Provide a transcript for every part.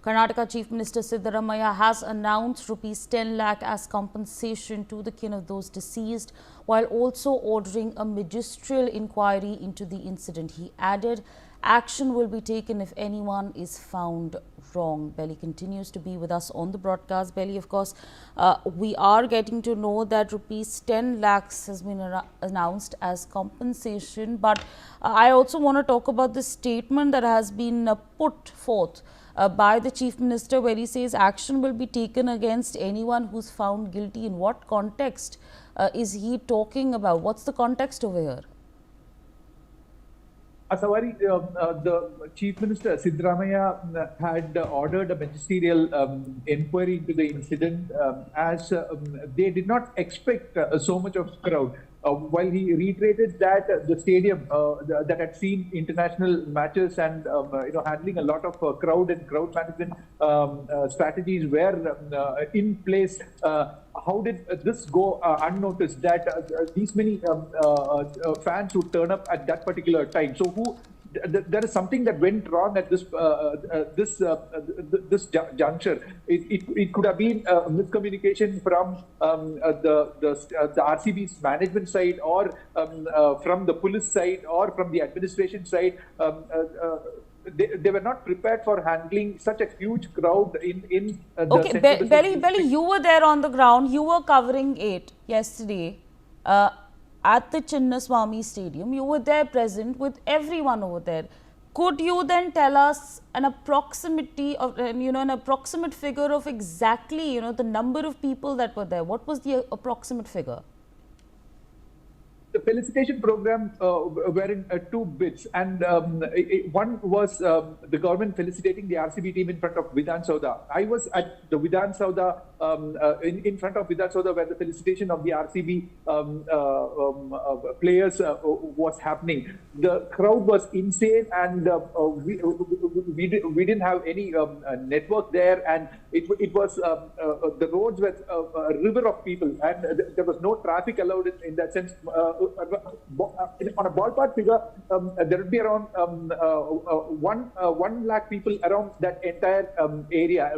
Karnataka Chief Minister Siddaramaiah has announced rupees 10 lakh as compensation to the kin of those deceased, while also ordering a magisterial inquiry into the incident. He added, action will be taken if anyone is found wrong. Belly continues to be with us on the broadcast. Belly, of course, we are getting to know that rupees 10 lakhs has been announced as compensation. But I also want to talk about the statement that has been put forth by the Chief Minister, where he says action will be taken against anyone who's found guilty. In what context is he talking about? What's the context over here? Asawari, the Chief Minister Siddaramaiah had ordered a magisterial inquiry into the incident as they did not expect so much of crowd. While he reiterated that the stadium that had seen international matches and handling a lot of crowd and crowd management strategies were in place. How did this go unnoticed that these many fans would turn up at that particular time? So there is something that went wrong at this juncture. It could have been miscommunication from the RCB's management side, or from the police side, or from the administration side. They were not prepared for handling such a huge crowd in the okay, Belly, you were there on the ground. You were covering it yesterday at the Chinnaswamy Stadium. You were there present with everyone over there. Could you then tell us an approximate of an approximate figure of exactly the number of people that were there? What was the approximate figure? The felicitation program were in two bits, and one was the government felicitating the RCB team in front of Vidhan Sauda. I was at the Vidhan Sauda, in front of Vidhan Sauda, where the felicitation of the RCB players was happening. The crowd was insane, and we didn't have any network there, and it was the roads were a river of people, and there was no traffic allowed in that sense. On a ballpark figure, there would be around 1 lakh people around that entire area,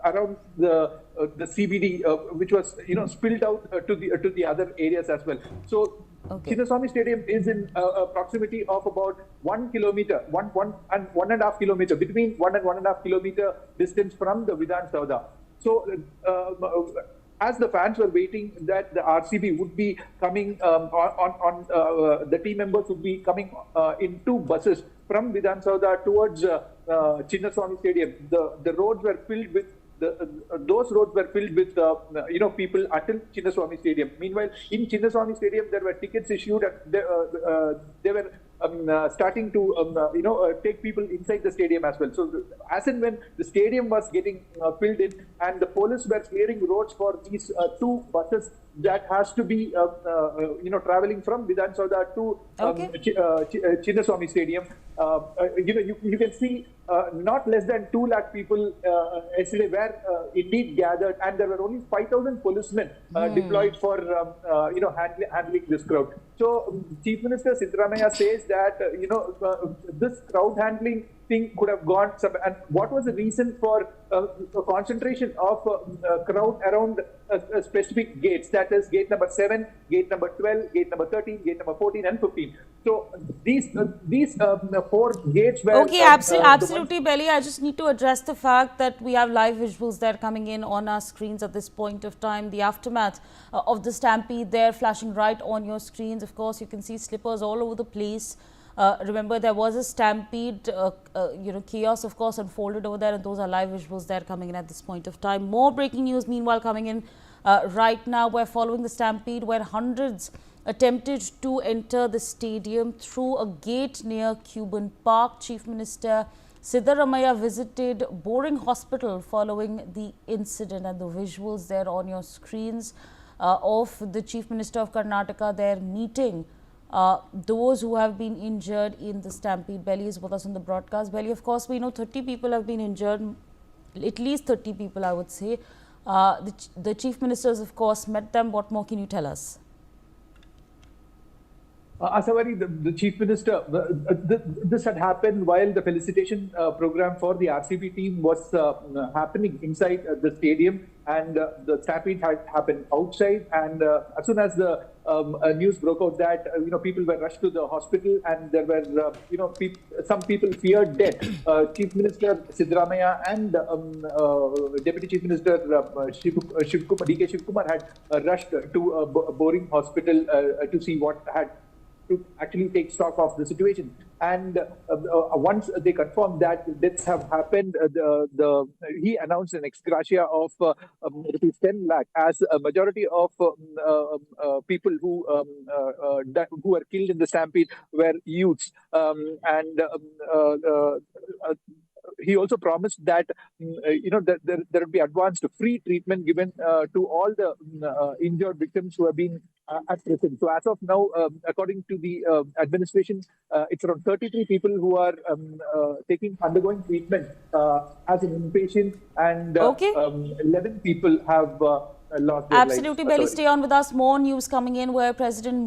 around the CBD, which was spilled out to the other areas as well. So Chinnaswamy Stadium is in proximity of about 1 kilometer, 1.5 kilometer, between 1 and 1.5 kilometer distance from the Vidhan Sauda. So as the fans were waiting that the RCB would be coming the team members would be coming in two buses from Vidhan Sauda towards Chinnaswamy Stadium. The roads were filled with those roads were filled with people until Chinnaswamy Stadium. Meanwhile, in Chinnaswamy Stadium, there were tickets issued, and they were starting to take people inside the stadium as well. So as and when the stadium was getting filled in, and the police were clearing roads for these two buses that has to be traveling from Vidhan Sauda to Chinnaswamy Stadium. You can see not less than 2 lakh people yesterday were indeed gathered, and there were only 5,000 policemen deployed for handling this crowd. So Chief Minister Siddaramaiah says that this crowd handling thing could have gone and what was the reason for a concentration of crowd around specific gates, that is gate number 7, gate number 12, gate number 13, gate number 14 and 15. So these 4 gates were absolutely, Belly. I just need to address the fact that we have live visuals there coming in on our screens at this point of time. The aftermath of the stampede there flashing right on your screens. Of course, you can see slippers all over the place. Remember, there was a stampede, chaos, of course, unfolded over there, and those are live visuals there coming in at this point of time. More breaking news, meanwhile, coming in right now. We're following the stampede where hundreds attempted to enter the stadium through a gate near Cuban Park. Chief Minister Siddaramaiah visited Bowring Hospital following the incident, and the visuals there on your screens of the Chief Minister of Karnataka there meeting those who have been injured in the stampede. Belly is with us on the broadcast. Belly, of course, we know 30 people have been injured, at least 30 people, I would say. The Chief Ministers, of course, met them. What more can you tell us? Asawari, the Chief Minister, this had happened while the felicitation program for the RCB team was happening inside the stadium, and the stampede had happened outside. And as soon as the news broke out that people were rushed to the hospital, and there were some people feared death. Chief Minister Siddaramaiah and Deputy Chief Minister DK Shivkumar had rushed to Bowring Hospital to see what had to actually take stock of the situation. And once they confirmed that deaths have happened, he announced an ex gratia of rupees 10 lakh, as a majority of people who were killed in the stampede were youths. He also promised that that there would be advanced free treatment given to all the injured victims who have been at present. So as of now, according to the administration, it's around 33 people who are undergoing treatment as an inpatient, and 11 people have lost their lives. Absolutely, Belly. Stay on with us. More news coming in where President